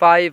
5,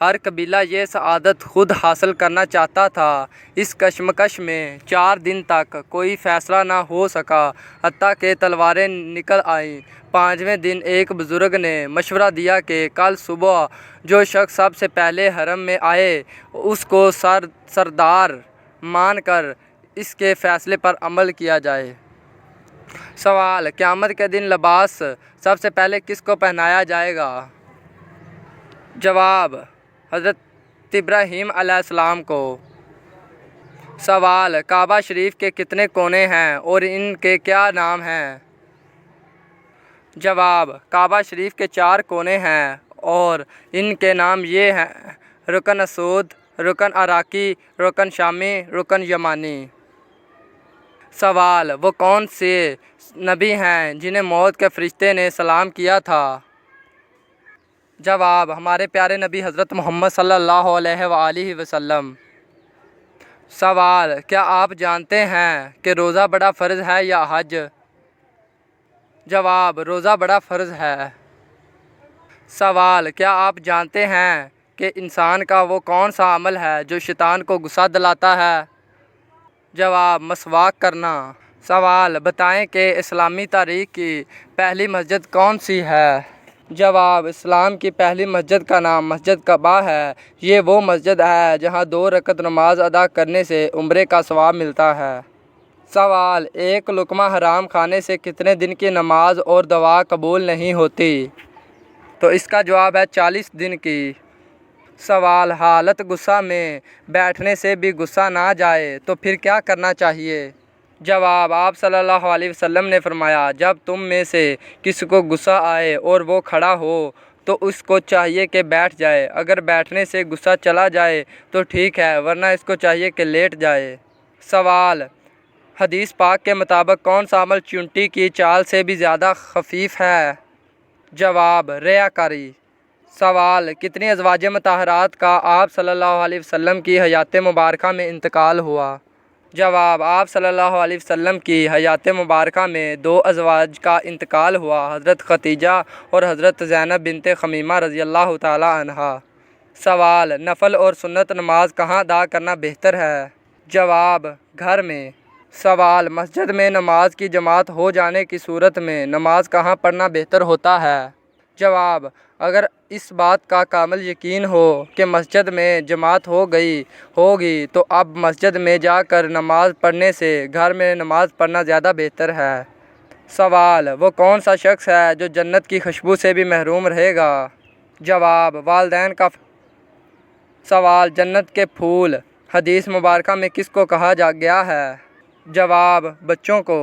ہر قبیلہ یہ سعادت خود حاصل کرنا چاہتا تھا۔ اس کشمکش میں 4 دن تک کوئی فیصلہ نہ ہو سکا، حتیٰ کہ تلواریں نکل آئیں۔ 5ویں دن ایک بزرگ نے مشورہ دیا کہ کل صبح جو شخص سب سے پہلے حرم میں آئے اس کو سردار مان کر اس کے فیصلے پر عمل کیا جائے۔ سوال: قیامت کے دن لباس سب سے پہلے کس کو پہنایا جائے گا؟ جواب: حضرت ابراہیم علیہ السلام کو۔ سوال: کعبہ شریف کے کتنے کونے ہیں اور ان کے کیا نام ہیں؟ جواب: کعبہ شریف کے 4 کونے ہیں اور ان کے نام یہ ہیں: رکن اسود، رکن عراقی، رکن شامی، رکن یمانی۔ سوال: وہ کون سے نبی ہیں جنہیں موت کے فرشتے نے سلام کیا تھا؟ جواب: ہمارے پیارے نبی حضرت محمد صلی اللہ علیہ وآلہ وسلم۔ سوال: کیا آپ جانتے ہیں کہ روزہ بڑا فرض ہے یا حج؟ جواب: روزہ بڑا فرض ہے۔ سوال: کیا آپ جانتے ہیں کہ انسان کا وہ کون سا عمل ہے جو شیطان کو غصہ دلاتا ہے؟ جواب: مسواک کرنا۔ سوال: بتائیں کہ اسلامی تاریخ کی پہلی مسجد کون سی ہے؟ جواب: اسلام کی پہلی مسجد کا نام مسجد قباء ہے۔ یہ وہ مسجد ہے جہاں 2 رکعت نماز ادا کرنے سے عمرے کا ثواب ملتا ہے۔ سوال: ایک لقمہ حرام کھانے سے کتنے دن کی نماز اور دعا قبول نہیں ہوتی؟ تو اس کا جواب ہے 40 دن کی۔ سوال: حالت غصہ میں بیٹھنے سے بھی غصہ نہ جائے تو پھر کیا کرنا چاہیے؟ جواب: آپ صلی اللہ علیہ وسلم نے فرمایا، جب تم میں سے کسی کو غصہ آئے اور وہ کھڑا ہو تو اس کو چاہیے کہ بیٹھ جائے۔ اگر بیٹھنے سے غصہ چلا جائے تو ٹھیک ہے، ورنہ اس کو چاہیے کہ لیٹ جائے۔ سوال: حدیث پاک کے مطابق کون سا عمل چیونٹی کی چال سے بھی زیادہ خفیف ہے؟ جواب: ریاکاری۔ سوال: کتنی ازواج مطہرات کا آپ صلی اللہ علیہ وسلم کی حیات مبارکہ میں انتقال ہوا؟ جواب: آپ صلی اللہ علیہ وسلم کی حیات مبارکہ میں 2 ازواج کا انتقال ہوا، حضرت ختیجہ اور حضرت زینب بنت خمیمہ رضی اللہ تعالی عنہا۔ سوال: نفل اور سنت نماز کہاں ادا کرنا بہتر ہے؟ جواب: گھر میں۔ سوال: مسجد میں نماز کی جماعت ہو جانے کی صورت میں نماز کہاں پڑھنا بہتر ہوتا ہے؟ جواب: اگر اس بات کا کامل یقین ہو کہ مسجد میں جماعت ہوگی تو اب مسجد میں جا کر نماز پڑھنے سے گھر میں نماز پڑھنا زیادہ بہتر ہے۔ سوال: وہ کون سا شخص ہے جو جنت کی خوشبو سے بھی محروم رہے گا؟ جواب: والدین کا۔ سوال: جنت کے پھول حدیث مبارکہ میں کس کو کہا گیا ہے؟ جواب: بچوں کو۔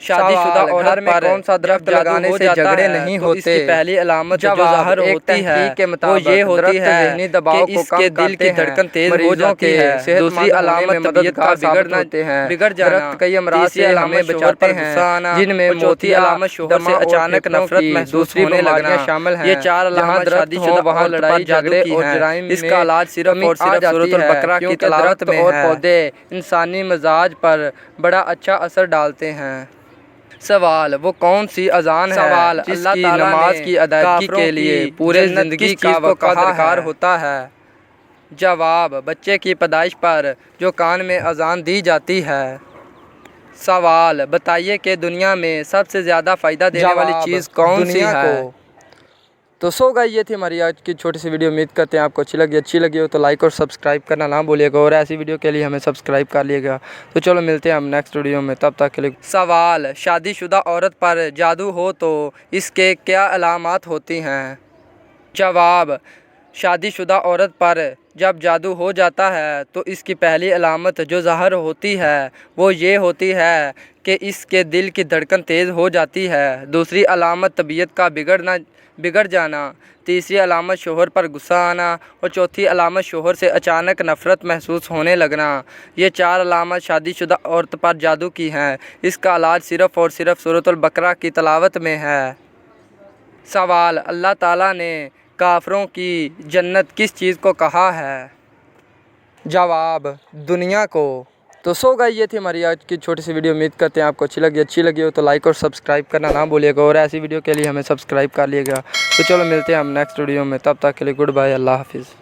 شادی شدہ عورت پر کون سا درخت لگانے سے جھگڑے نہیں ہوتے؟ اس کی پہلی علامت جو ظاہر ہوتی ہے وہ یہ ہوتی ہے کہ اس کے دل کی دھڑکن تیز ہو جاتی ہے۔ دوسری علامت طبیعت کا بگڑ جانا۔ کئی امراض سے ہمیں بچاتے ہیں جن میں موتی علامت شوہر سے اچانک نفرت محسوس ہونے لگنا شامل ہیں۔ یہ 4 علامات شادی شدہ وہاں لڑائی جھگڑے اور جرائم اس کا علاج صرف اور صرف سورۃ البقرہ کی تلاوت میں ہے۔ اور پودے انسانی مزاج پر بڑا اچھا اثر ڈالتے ہیں۔ سوال: وہ کون سی اذان ہے جس کی نماز کی ادائیگی کے لیے پورے زندگی کا وقفہ درکار ہوتا ہے؟ جواب: بچے کی پیدائش پر جو کان میں اذان دی جاتی ہے۔ سوال: بتائیے کہ دنیا میں سب سے زیادہ فائدہ دینے والی چیز کون سی ہے؟ تو گائز یہ تھی ہماری آج کی چھوٹی سی ویڈیو۔ امید کرتے ہیں آپ کو اچھی لگی ہو تو لائک اور سبسکرائب کرنا نہ بھولیے گا، اور ایسی ویڈیو کے لیے ہمیں سبسکرائب کر لیے گا۔ تو چلو ملتے ہیں ہم نیکسٹ ویڈیو میں، تب تک کے لیے۔ سوال: شادی شدہ عورت پر جادو ہو تو اس کے کیا علامات ہوتی ہیں؟ جواب: شادی شدہ عورت پر جب جادو ہو جاتا ہے تو اس کی پہلی علامت جو ظاہر ہوتی ہے وہ یہ ہوتی ہے کہ اس کے دل کی دھڑکن تیز ہو جاتی ہے۔ دوسری علامت طبیعت کا بگڑ جانا۔ تیسری علامت شوہر پر غصہ آنا، اور چوتھی علامت شوہر سے اچانک نفرت محسوس ہونے لگنا۔ یہ 4 علامات شادی شدہ عورت پر جادو کی ہیں۔ اس کا علاج صرف اور صرف سورۃ البقرہ کی تلاوت میں ہے۔ سوال: اللہ تعالیٰ نے کافروں کی جنت کس چیز کو کہا ہے؟ جواب: دنیا کو۔ تو گائز یہ تھی ہماری آج کی چھوٹی سی ویڈیو۔ امید کرتے ہیں آپ کو اچھی لگی ہو تو لائک اور سبسکرائب کرنا نہ بھولیے گا، اور ایسی ویڈیو کے لیے ہمیں سبسکرائب کر لیے گا۔ تو چلو ملتے ہیں ہم نیکسٹ ویڈیو میں، تب تک کے لیے گڈ بائے، اللہ حافظ۔